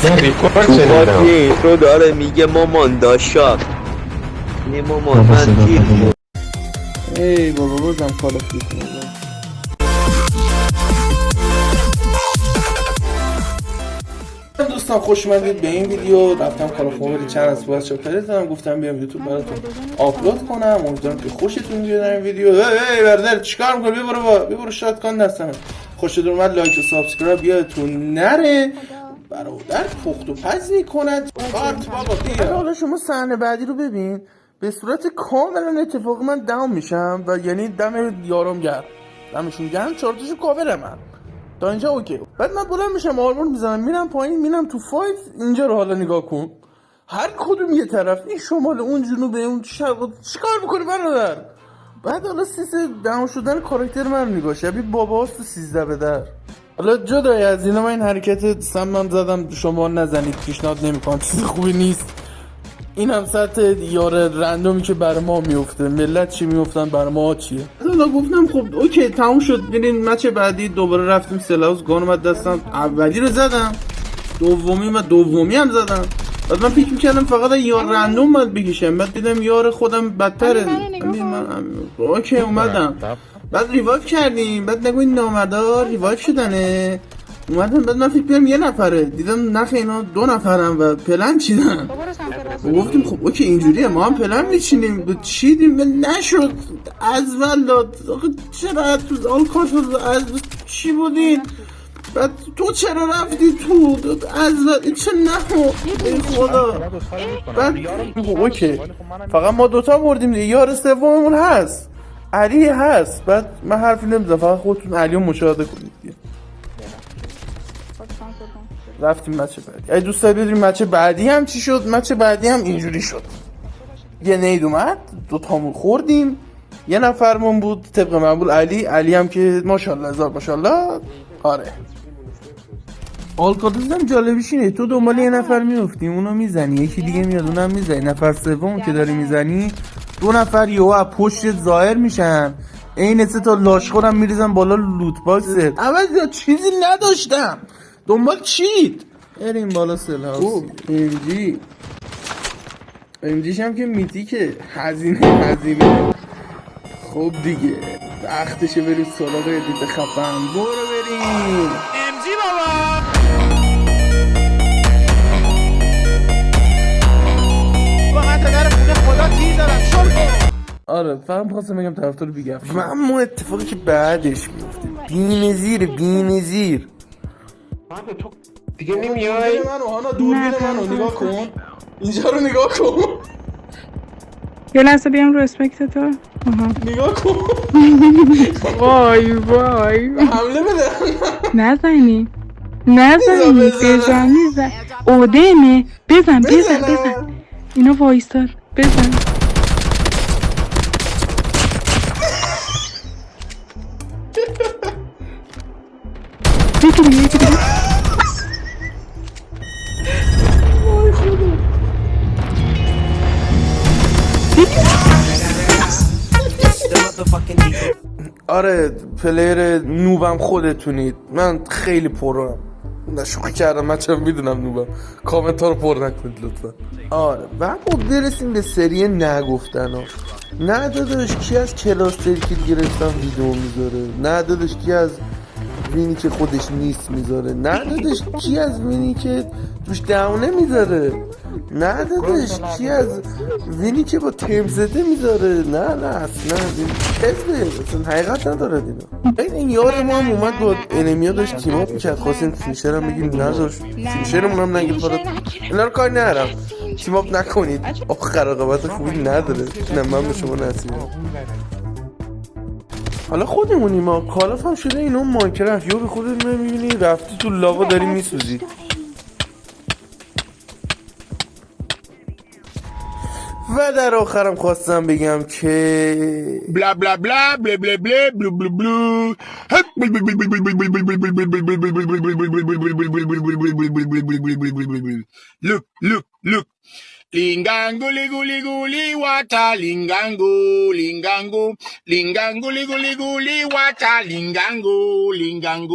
ریکورد تو شنیدم. بازی اینترو داره میگه مامان داشا نه مامان من تیر بود. ای بابا بازم کار کنم. دوستان خوش اومدید به این ویدیو. رفتم کارخونه چند از باز چاپتر زدم، گفتم بیام یوتیوب براتون آپلود کنم. امیدوارم که خوشتون بیاد این ویدیو. ای برادر چیکار می‌کنی؟ ببرو شاتگان دستم. خوشتون اومد لایک و سابسکرایب یادتون نره. برادر پخت و پز میکند. بابا بیا. حالا شما صحنه بعدی رو ببین. به صورت کاملا اتفاقی من دم میشم و یعنی دم یارم گرم. دمشون گرم، چهار تاشو کاور من. تا اینجا اوکی. بعد من بلند میشم آرمون میزنم میرم پایین، میرم تو فایت. اینجا رو حالا نگاه کن، هر کدوم یه طرف، این شمال اون جنوب اون شرق، چیکار میکنی برادر؟ بعد حالا سیس دهم شدن کاراکتر من نگاه شبیه باباست تو 13 به در. حالا جدای از اینا من این حرکت سمم زدم، شما نزنید، پیشنهاد نمیکنم، چیز خوبی نیست. این هم سطح یار رندومی که بر ما میفته. ملت چی میفتن بر ما چیه؟ حالا گفتم خب اوکی تموم شد، برین مچ بعدی. دوباره رفتیم سلاوز، گان اومد دستم، اولی رو زدم، دومی هم زدم. بعد من فکر میکردم فقط یار رندوم باید بکشم، بعد دیدم یار خودم بدتره. من اوکی اومدم، بعد ریوایو کردیم، بعد نگو این نامردار ریوایو شدنه. اومدم بعد من فکر کنم یه نفره، دیدم نخ اینا 2 نفرن و پلن چیدن. گفتیم خب اوکی اینجوریه، ما هم پلن میچینیم. چیدیم نشد، از ولاد. چرا تو آلکات از چی بودین؟ بعد تو چرا رفتی تو از چه نه ای خدا. بعد اوکی فقط ما دوتا بردیم دیگه، یار سوممون هست، علی هست. بعد من حرفی نمیزنم، فقط خودتون علی رو مشاهده کنید دیگه. رفتیم مچ بعدی. اگه دوست دارید بدونید مچ بعدی هم چی شد، مچ بعدی هم اینجوری شد. یه نید اومد، 2 تامون خوردیم، یه نفرمون بود طبق معمول علی هم که ماشاءالله هزار ماشاءالله. آره آلکاتوز هم جالبیش اینه، تو دنبال یه نفر میفتی، اونو میزنی، یکی دیگه میاد اونم میزنی، نفر سوم که داری میزنی 2 نفر یهو پشت ظاهر میشن، عین 3 تا لاشخورم میریزن بالا لوت باکست. اول چیزی نداشتم، دنبال چید بریم بالا سلهاوس. امجیش هم که میتیکه، هزینه. خب دیگه وقتشه بریم سراغ ادیت خفن. برو بریم امجی بابا. واقعا در خونه خدا تیر دارم شل کن. آره فهم خواستم بگم طرفدار بیگفت. و اما اتفاقی که بعدش میفته بی‌نظیر. تو دیگه نمیای؟ دوربین منو نگاه کن، اینجا رو نگاه کن. یه لحظه بیام رو اسپکت تو. نگاه کن. وای حمله بده. نزنی بزن اودمه. بزن اینا وایستار بزن. یکی دیگه. آره پلیر نوبم خودتونید، من خیلی پرم. شوخی کردم، من چرا میدونم نوبم. کامنت ها رو پر نکنید لطفا. آره و خب برسیم به سری نگفتن ها. نه داداش کی از کلاستری که گرفتم ویدیو میذاره؟ نه داداش کی از وینی که خودش نیست میذاره؟ نه داداش کی از وینی که توش دونه میذاره؟ نه داداش کی از وینی که با تیم زده میذاره؟ نه اصلا کذبه، اصلا حقیقت نداره دینا. این یار ما هم اومد با انمیا داشت تیمات میکرد، خواستیم فینیشر هم بگیم نداشت، فینیشرمون هم نگیر فرات. اینا رو کار ندارم، تیماپ نکنید، آخر رقابت خوبی نداره. نه من به شما نصیحت. حالا خودمونی ما کالاف هم شده اینو ماینکرافت، یا به خودت نمیبینی رفتی تو لاوا داری میسوزی. و در آخرم خواستم بگم که بلا بلا بلا بلا بلا بلا بلو بلو بلو look lingango liguli guli wata lingango lingango lingango liguli guli wata lingango